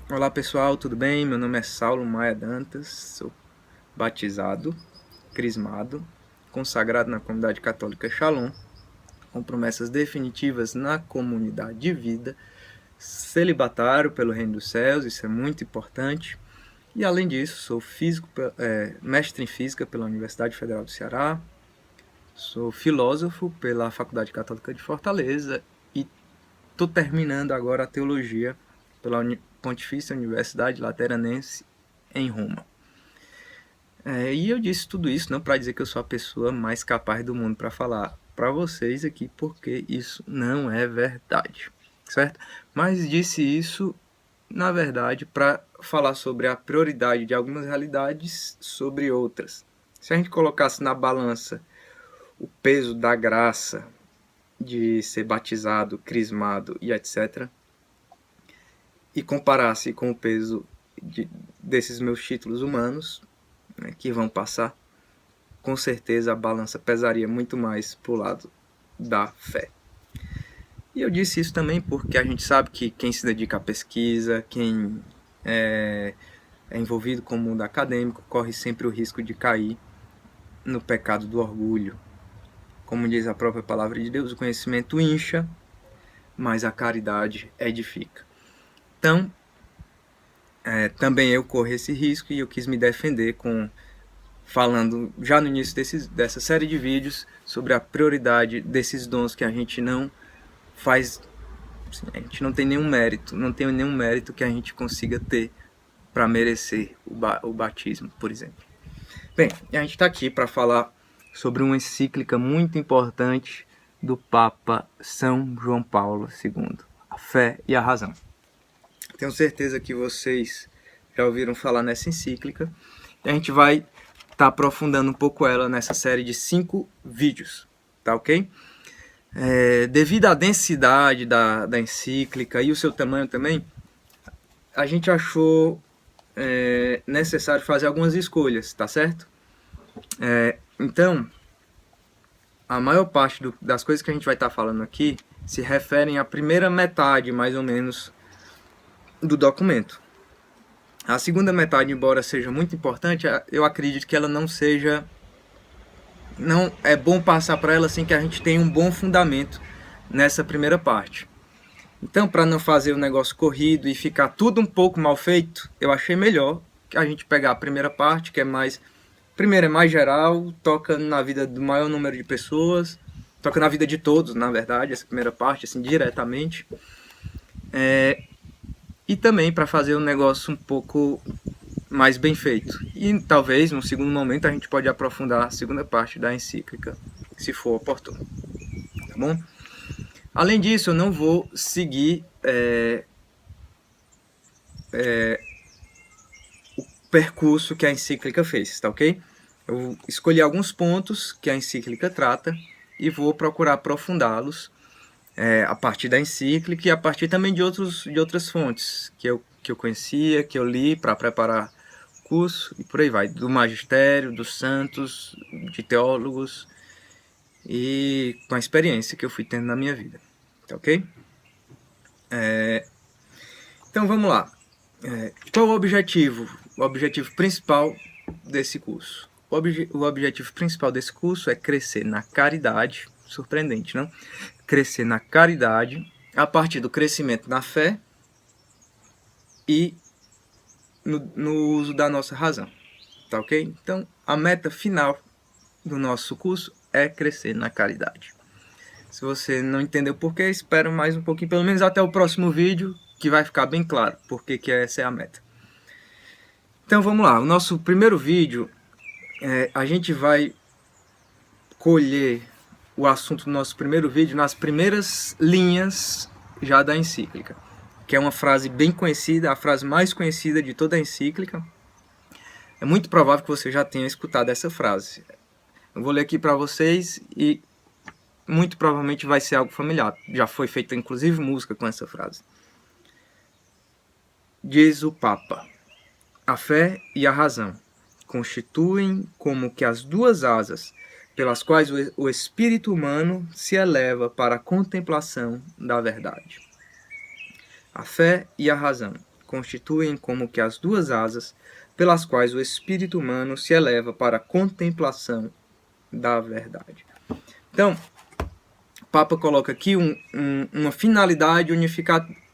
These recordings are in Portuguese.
Olá pessoal, tudo bem? Meu nome é Saulo Maia Dantas, sou batizado, crismado, consagrado na comunidade católica Shalom, com promessas definitivas na comunidade de vida, celibatário pelo reino dos céus, isso é muito importante, e além disso sou mestre em física pela Universidade Federal do Ceará, sou filósofo pela Faculdade Católica de Fortaleza e estou terminando agora a teologia pela Pontifícia Universidade Lateranense em Roma. E eu disse tudo isso não para dizer que eu sou a pessoa mais capaz do mundo para falar para vocês aqui, porque isso não é verdade, certo? Mas disse isso, na verdade, para falar sobre a prioridade de algumas realidades sobre outras. Se a gente colocasse na balança o peso da graça de ser batizado, crismado e etc., e comparasse com o peso desses meus títulos humanos, né, que vão passar, com certeza a balança pesaria muito mais para o lado da fé. E eu disse isso também porque a gente sabe que quem se dedica à pesquisa, quem é envolvido com o mundo acadêmico, corre sempre o risco de cair no pecado do orgulho. Como diz a própria palavra de Deus, o conhecimento incha, mas a caridade edifica. Então, também eu corro esse risco e eu quis me defender falando já no início dessa série de vídeos sobre a prioridade desses dons que a gente não faz, assim, a gente não tem nenhum mérito que a gente consiga ter para merecer o batismo, por exemplo. Bem, a gente está aqui para falar sobre uma encíclica muito importante do Papa São João Paulo II, A Fé e a Razão. Tenho certeza que vocês já ouviram falar nessa encíclica e a gente vai estar aprofundando um pouco ela nessa série de 5 vídeos, tá ok? Devido à densidade da encíclica e o seu tamanho também, a gente achou necessário fazer algumas escolhas, tá certo? Então, a maior parte das coisas que a gente vai estar falando aqui se referem à primeira metade, mais ou menos, do documento. A segunda metade, embora seja muito importante, eu acredito que ela não seja... Não é bom passar para ela assim que a gente tenha um bom fundamento nessa primeira parte. Então, para não fazer o negócio corrido e ficar tudo um pouco mal feito, eu achei melhor a gente pegar a primeira parte, que é mais... Primeiro é mais geral, toca na vida do maior número de pessoas, toca na vida de todos, na verdade, essa primeira parte, assim, diretamente. E também para fazer um negócio um pouco mais bem feito. E talvez, num segundo momento, a gente pode aprofundar a segunda parte da encíclica, se for oportuno. Tá bom? Além disso, eu não vou seguir o percurso que a encíclica fez, tá ok? Eu escolhi alguns pontos que a encíclica trata e vou procurar aprofundá-los a partir da encíclica e a partir também de outras fontes que eu conhecia, que eu li para preparar o curso e por aí vai, do magistério, dos santos, de teólogos e com a experiência que eu fui tendo na minha vida, tá ok? Então vamos lá. Qual o objetivo? O objetivo principal desse curso? O objetivo principal desse curso é crescer na caridade, surpreendente, não? Crescer na caridade a partir do crescimento na fé e no uso da nossa razão, tá ok? Então, a meta final do nosso curso é crescer na caridade. Se você não entendeu por quê, espera mais um pouquinho, pelo menos até o próximo vídeo, que vai ficar bem claro porque que essa é a meta. Então vamos lá, o nosso primeiro vídeo, a gente vai colher o assunto do nosso primeiro vídeo nas primeiras linhas já da encíclica, que é uma frase bem conhecida, a frase mais conhecida de toda a encíclica. É muito provável que você já tenha escutado essa frase. Eu vou ler aqui para vocês e muito provavelmente vai ser algo familiar. Já foi feita inclusive música com essa frase. Diz o Papa: a fé e a razão constituem como que as duas asas pelas quais o espírito humano se eleva para a contemplação da verdade. A fé e a razão constituem como que as duas asas pelas quais o espírito humano se eleva para a contemplação da verdade. Então, o Papa coloca aqui uma finalidade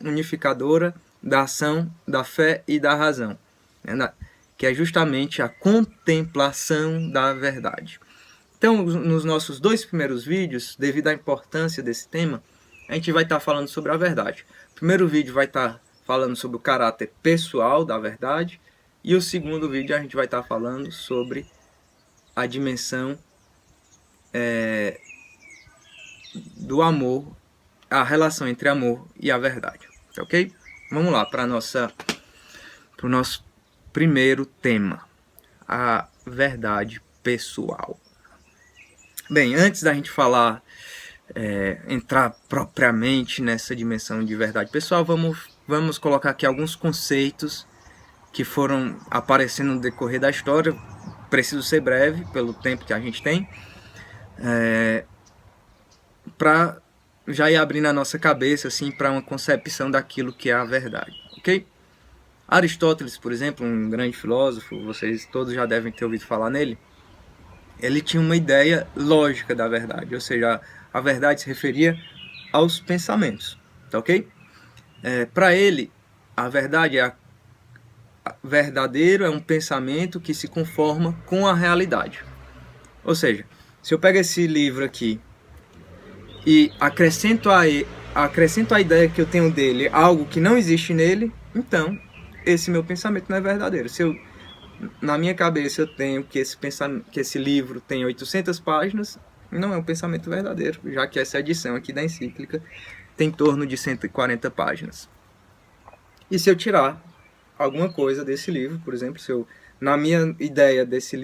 unificadora da ação, da fé e da razão, né, que é justamente a contemplação da verdade. Então, nos nossos 2 primeiros vídeos, devido à importância desse tema, a gente vai estar falando sobre a verdade. O primeiro vídeo vai estar falando sobre o caráter pessoal da verdade, e o segundo vídeo a gente vai estar falando sobre a dimensão do amor, a relação entre amor e a verdade. Ok? Vamos lá para o nosso primeiro tema, a verdade pessoal. Bem, antes da gente falar, entrar propriamente nessa dimensão de verdade pessoal, vamos colocar aqui alguns conceitos que foram aparecendo no decorrer da história. Preciso ser breve, pelo tempo que a gente tem, para já ir abrindo a nossa cabeça assim, para uma concepção daquilo que é a verdade. Ok? Aristóteles, por exemplo, um grande filósofo, vocês todos já devem ter ouvido falar nele, ele tinha uma ideia lógica da verdade, ou seja, a verdade se referia aos pensamentos, tá ok? Para ele, a verdade verdadeiro é um pensamento que se conforma com a realidade. Ou seja, se eu pego esse livro aqui e acrescento a ideia que eu tenho dele algo que não existe nele, então esse meu pensamento não é verdadeiro. Se eu, na minha cabeça eu tenho que esse livro tem 800 páginas, não é um pensamento verdadeiro, já que essa edição aqui da encíclica tem em torno de 140 páginas. E se eu tirar alguma coisa desse livro, por exemplo, se eu, na minha ideia desse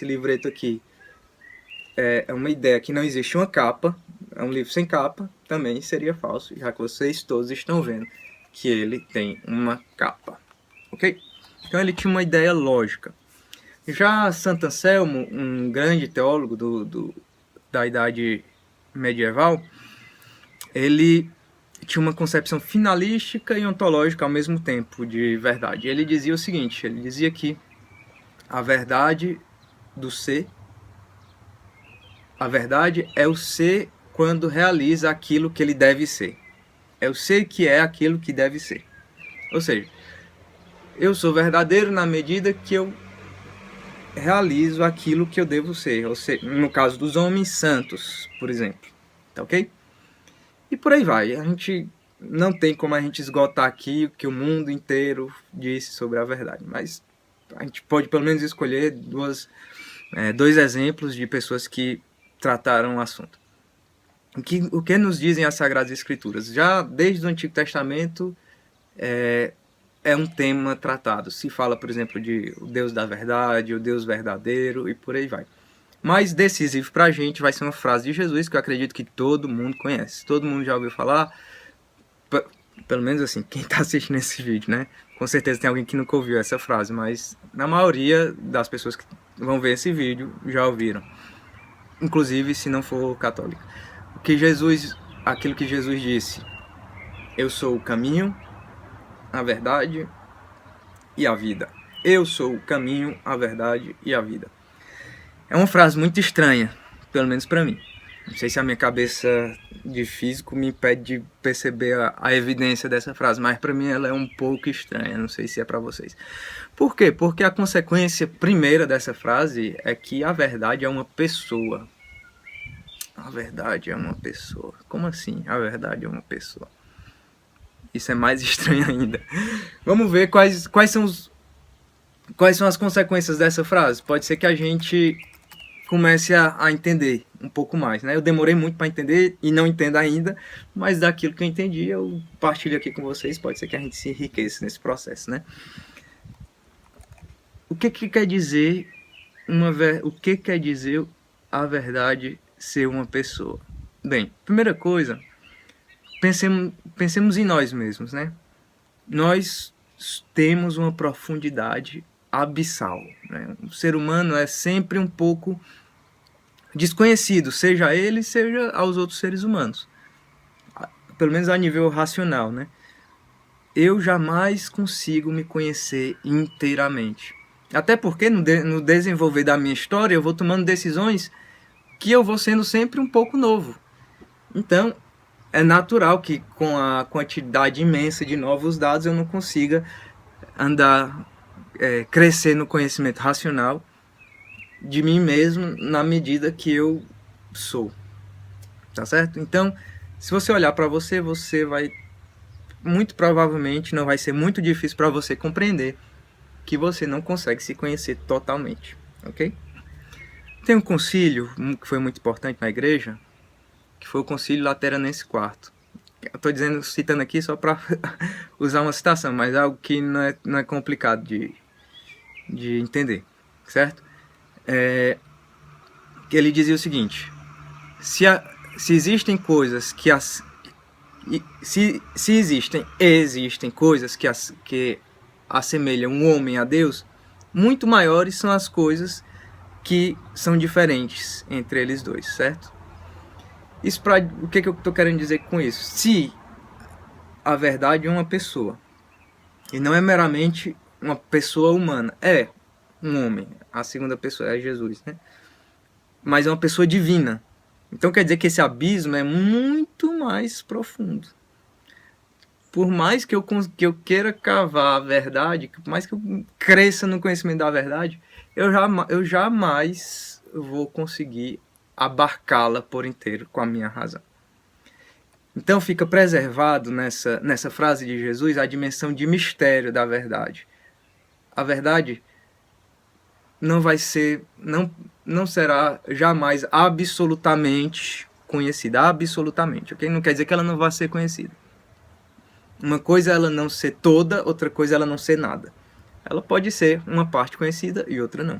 livreto aqui, é uma ideia que não existe uma capa, é um livro sem capa, também seria falso, já que vocês todos estão vendo que ele tem uma capa. Ok? Então ele tinha uma ideia lógica. Já Santo Anselmo, um grande teólogo da idade medieval, ele tinha uma concepção finalística e ontológica ao mesmo tempo de verdade. Ele dizia o seguinte, ele dizia que a verdade do ser, a verdade é o ser quando realiza aquilo que ele deve ser. É o ser que é aquilo que deve ser. Ou seja, eu sou verdadeiro na medida que eu realizo aquilo que eu devo ser. Ou seja, no caso dos homens santos, por exemplo. Tá ok? E por aí vai. A gente não tem como a gente esgotar aqui o que o mundo inteiro disse sobre a verdade. Mas a gente pode pelo menos escolher dois exemplos de pessoas que trataram o assunto. O que nos dizem as Sagradas Escrituras? Já desde o Antigo Testamento é um tema tratado. Se fala, por exemplo, de o Deus da verdade, o Deus verdadeiro e por aí vai. Mais decisivo para a gente vai ser uma frase de Jesus que eu acredito que todo mundo conhece. Todo mundo já ouviu falar, pelo menos assim, quem está assistindo esse vídeo, né? Com certeza tem alguém que nunca ouviu essa frase, mas na maioria das pessoas que vão ver esse vídeo já ouviram. Inclusive se não for católico. Aquilo que Jesus disse: eu sou o caminho, a verdade e a vida. Eu sou o caminho, a verdade e a vida. É uma frase muito estranha, pelo menos para mim. Não sei se a minha cabeça de físico me impede de perceber a evidência dessa frase, mas para mim ela é um pouco estranha, não sei se é para vocês. Por quê? Porque a consequência primeira dessa frase é que a verdade é uma pessoa. A verdade é uma pessoa. Como assim? A verdade é uma pessoa. Isso é mais estranho ainda. Vamos ver quais são as consequências dessa frase. Pode ser que a gente comece a entender um pouco mais, né? Eu demorei muito para entender e não entendo ainda, mas daquilo que eu entendi eu partilho aqui com vocês. Pode ser que a gente se enriqueça nesse processo, né? O que quer dizer a verdade ser uma pessoa? Bem, primeira coisa, pensemos em nós mesmos, né? Nós temos uma profundidade abissal, né? O ser humano é sempre um pouco desconhecido, seja a ele, seja aos outros seres humanos, pelo menos a nível racional, né? eu jamais consigo me conhecer inteiramente. Até porque no desenvolver da minha história eu vou tomando decisões que eu vou sendo sempre um pouco novo. Então, é natural que com a quantidade imensa de novos dados eu não consiga crescer no conhecimento racional de mim mesmo na medida que eu sou. Tá certo? Então, se você olhar para você, você vai, muito provavelmente, não vai ser muito difícil para você compreender que você não consegue se conhecer totalmente, ok? Tem um concílio que foi muito importante na igreja, que foi o Concílio Lateranense IV. Eu estou citando aqui só para usar uma citação, mas é algo que não é complicado de entender, certo? Que ele dizia o seguinte: se existem coisas que existem coisas que assemelham um homem a Deus, muito maiores são as coisas que são diferentes entre eles dois, certo? Isso o que eu estou querendo dizer com isso? Se a verdade é uma pessoa, e não é meramente uma pessoa humana, é um homem, a segunda pessoa é Jesus, né? Mas é uma pessoa divina. Então quer dizer que esse abismo é muito mais profundo. Por mais que eu queira cavar a verdade, por mais que eu cresça no conhecimento da verdade, eu jamais vou conseguir abarcá-la por inteiro com a minha razão. Então fica preservado nessa frase de Jesus a dimensão de mistério da verdade. A verdade não será jamais absolutamente conhecida, absolutamente, ok? Não quer dizer que ela não vai ser conhecida. Uma coisa é ela não ser toda, outra coisa é ela não ser nada. Ela pode ser uma parte conhecida e outra não.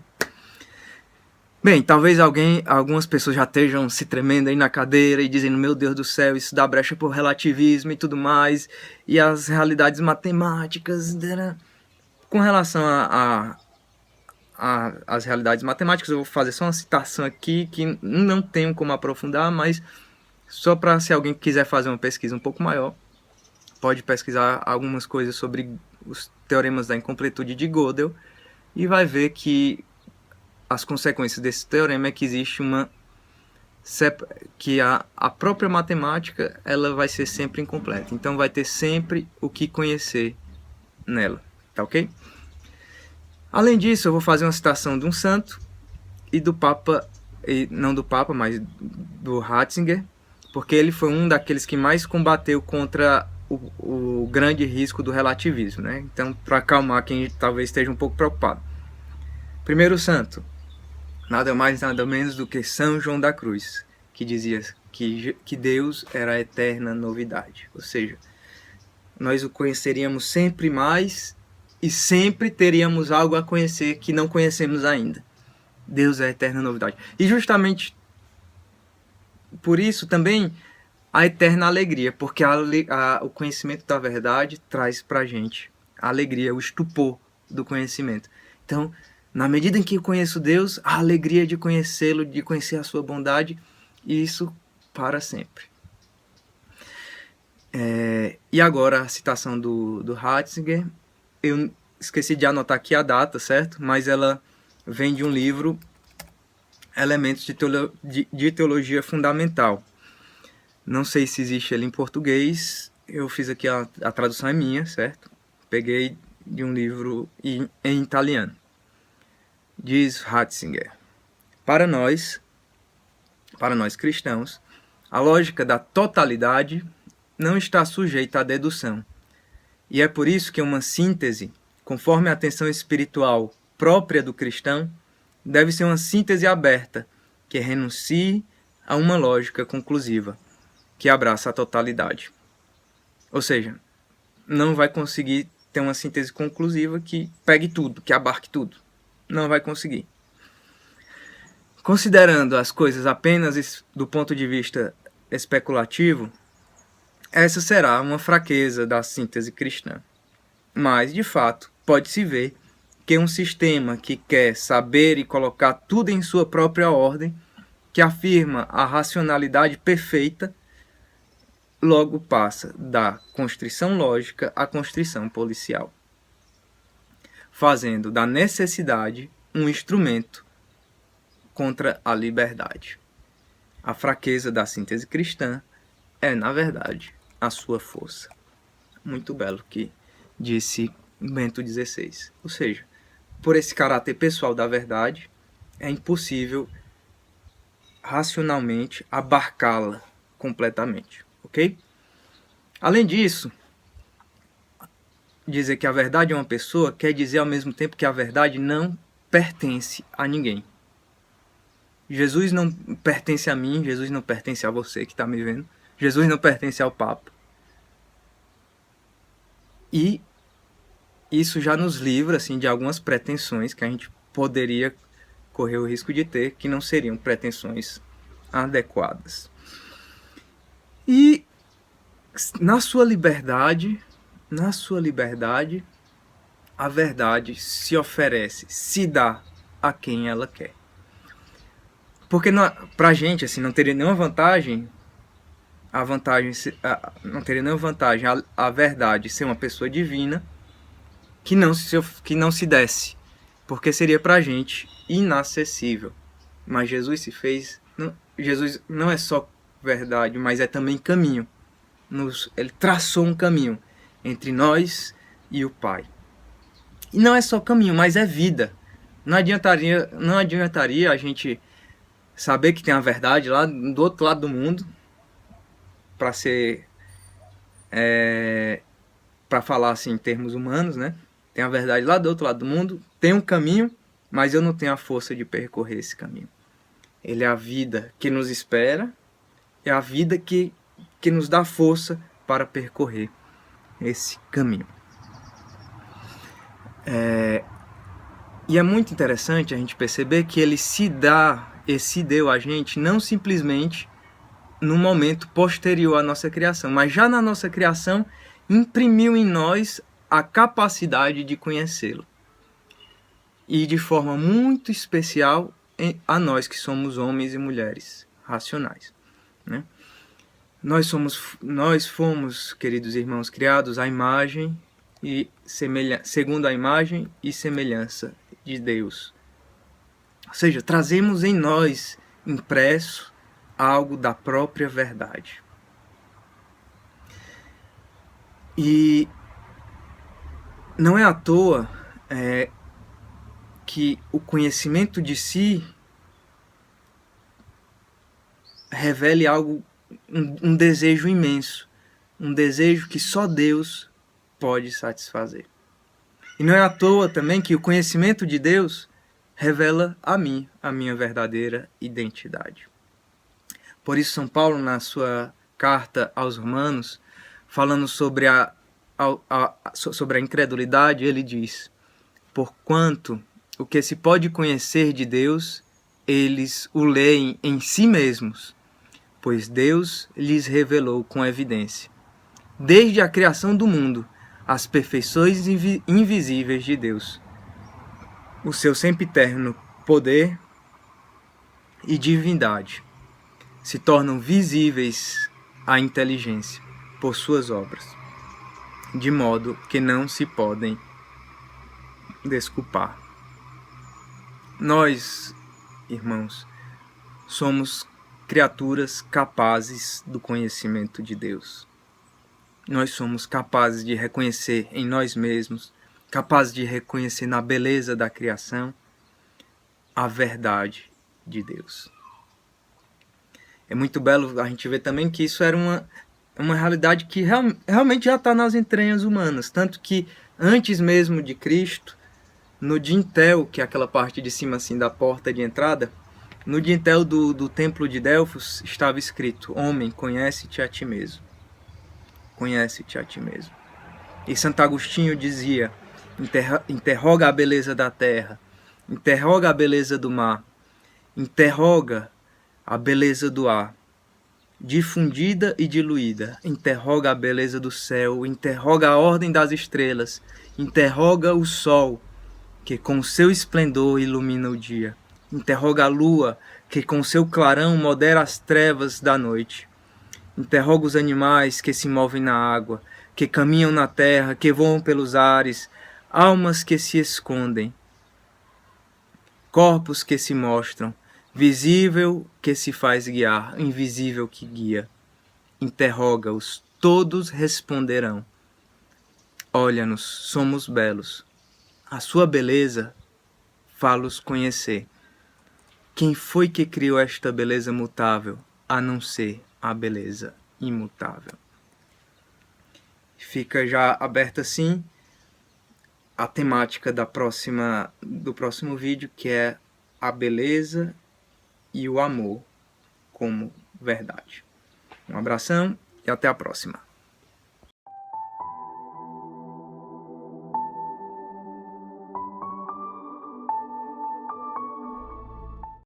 Bem, talvez algumas pessoas já estejam se tremendo aí na cadeira e dizendo: meu Deus do céu, isso dá brecha para o relativismo e tudo mais, e as realidades matemáticas. Com relação às realidades matemáticas, eu vou fazer só uma citação aqui que não tenho como aprofundar, mas só para se alguém quiser fazer uma pesquisa um pouco maior, pode pesquisar algumas coisas sobre os teoremas da incompletude de Gödel e vai ver que as consequências desse teorema é que existe que a própria matemática ela vai ser sempre incompleta. Então vai ter sempre o que conhecer nela, tá ok? Além disso, eu vou fazer uma citação de um santo e do Papa, não do Papa, mas do Ratzinger, porque ele foi um daqueles que mais combateu contra o grande risco do relativismo, né? Então, para acalmar quem talvez esteja um pouco preocupado. Primeiro santo, nada mais nada menos do que São João da Cruz, que dizia que Deus era a eterna novidade. Ou seja, nós o conheceríamos sempre mais e sempre teríamos algo a conhecer que não conhecemos ainda. Deus é a eterna novidade. E justamente por isso também a eterna alegria, porque o conhecimento da verdade traz pra gente a alegria, o estupor do conhecimento. Então, na medida em que eu conheço Deus, a alegria de conhecê-lo, de conhecer a sua bondade, e isso para sempre. E agora a citação do Ratzinger, eu esqueci de anotar aqui a data, certo? Mas ela vem de um livro, Elementos de Teologia Fundamental. Não sei se existe ele em português, eu fiz aqui, a tradução é minha, certo? Peguei de um livro em italiano. Diz Ratzinger: para nós cristãos, a lógica da totalidade não está sujeita à dedução. E é por isso que uma síntese, conforme a atenção espiritual própria do cristão, deve ser uma síntese aberta, que renuncie a uma lógica conclusiva, que abraça a totalidade. Ou seja, não vai conseguir ter uma síntese conclusiva que pegue tudo, que abarque tudo. Não vai conseguir. Considerando as coisas apenas do ponto de vista especulativo, essa será uma fraqueza da síntese cristã. Mas, de fato, pode-se ver que um sistema que quer saber e colocar tudo em sua própria ordem, que afirma a racionalidade perfeita, logo passa da constrição lógica à constrição policial, fazendo da necessidade um instrumento contra a liberdade. A fraqueza da síntese cristã é, na verdade, a sua força. Muito belo que disse Bento XVI. Ou seja, por esse caráter pessoal da verdade, é impossível racionalmente abarcá-la completamente, ok? Além disso, dizer que a verdade é uma pessoa quer dizer ao mesmo tempo que a verdade não pertence a ninguém. Jesus não pertence a mim, Jesus não pertence a você que está me vendo, Jesus não pertence ao Papa. E isso já nos livra assim, de algumas pretensões que a gente poderia correr o risco de ter, que não seriam pretensões adequadas. E na sua liberdade, a verdade se oferece, se dá a quem ela quer. Porque pra gente assim, não teria nenhuma vantagem a verdade ser uma pessoa divina que não se desse, porque seria pra gente inacessível. Mas Jesus se fez, Jesus não é só verdade, mas é também caminho. Ele traçou um caminho entre nós e o Pai. E não é só caminho, mas é vida. Não adiantaria a gente saber que tem a verdade lá do outro lado do mundo, para falar assim em termos humanos, né? Tem a verdade lá do outro lado do mundo, tem um caminho, mas eu não tenho a força de percorrer esse caminho. Ele é a vida que nos espera, é a vida que nos dá força para percorrer esse caminho. E é muito interessante a gente perceber que ele se deu a gente não simplesmente no momento posterior à nossa criação, mas já na nossa criação imprimiu em nós a capacidade de conhecê-lo. E de forma muito especial a nós que somos homens e mulheres racionais, né? Nós fomos, queridos irmãos, criados à imagem segundo a imagem e semelhança de Deus. Ou seja, trazemos em nós impresso algo da própria verdade. E não é à toa que o conhecimento de si revele algo, um desejo imenso, um desejo que só Deus pode satisfazer. E não é à toa também que o conhecimento de Deus revela a minha verdadeira identidade. Por isso São Paulo, na sua carta aos Romanos, falando sobre a incredulidade, ele diz: porquanto o que se pode conhecer de Deus, eles o leem em si mesmos, pois Deus lhes revelou com evidência, desde a criação do mundo, as perfeições invisíveis de Deus, o seu sempiterno poder e divindade se tornam visíveis à inteligência por suas obras, de modo que não se podem desculpar. Nós, irmãos, somos criaturas capazes do conhecimento de Deus. Nós somos capazes de reconhecer em nós mesmos, capazes de reconhecer na beleza da criação a verdade de Deus. É muito belo a gente ver também que isso era uma realidade que realmente já está nas entranhas humanas. Tanto que antes mesmo de Cristo, no dintel, que é aquela parte de cima assim da porta de entrada, no dintel do templo de Delfos estava escrito: homem, conhece-te a ti mesmo. Conhece-te a ti mesmo. E Santo Agostinho dizia: interroga a beleza da terra, interroga a beleza do mar, interroga a beleza do ar, difundida e diluída, interroga a beleza do céu, interroga a ordem das estrelas, interroga o sol, que com seu esplendor ilumina o dia, interroga a lua, que com seu clarão modera as trevas da noite, Interroga os animais que se movem na água, que caminham na terra, que voam pelos ares, almas que se escondem, corpos que se mostram, visível que se faz guiar, invisível que guia. Interroga-os, todos responderão. Olha-nos, somos belos. A sua beleza fá-los conhecer. Quem foi que criou esta beleza mutável, a não ser a beleza imutável? Fica já aberta assim a temática do próximo vídeo, que é a beleza e o amor como verdade. Um abração e até a próxima.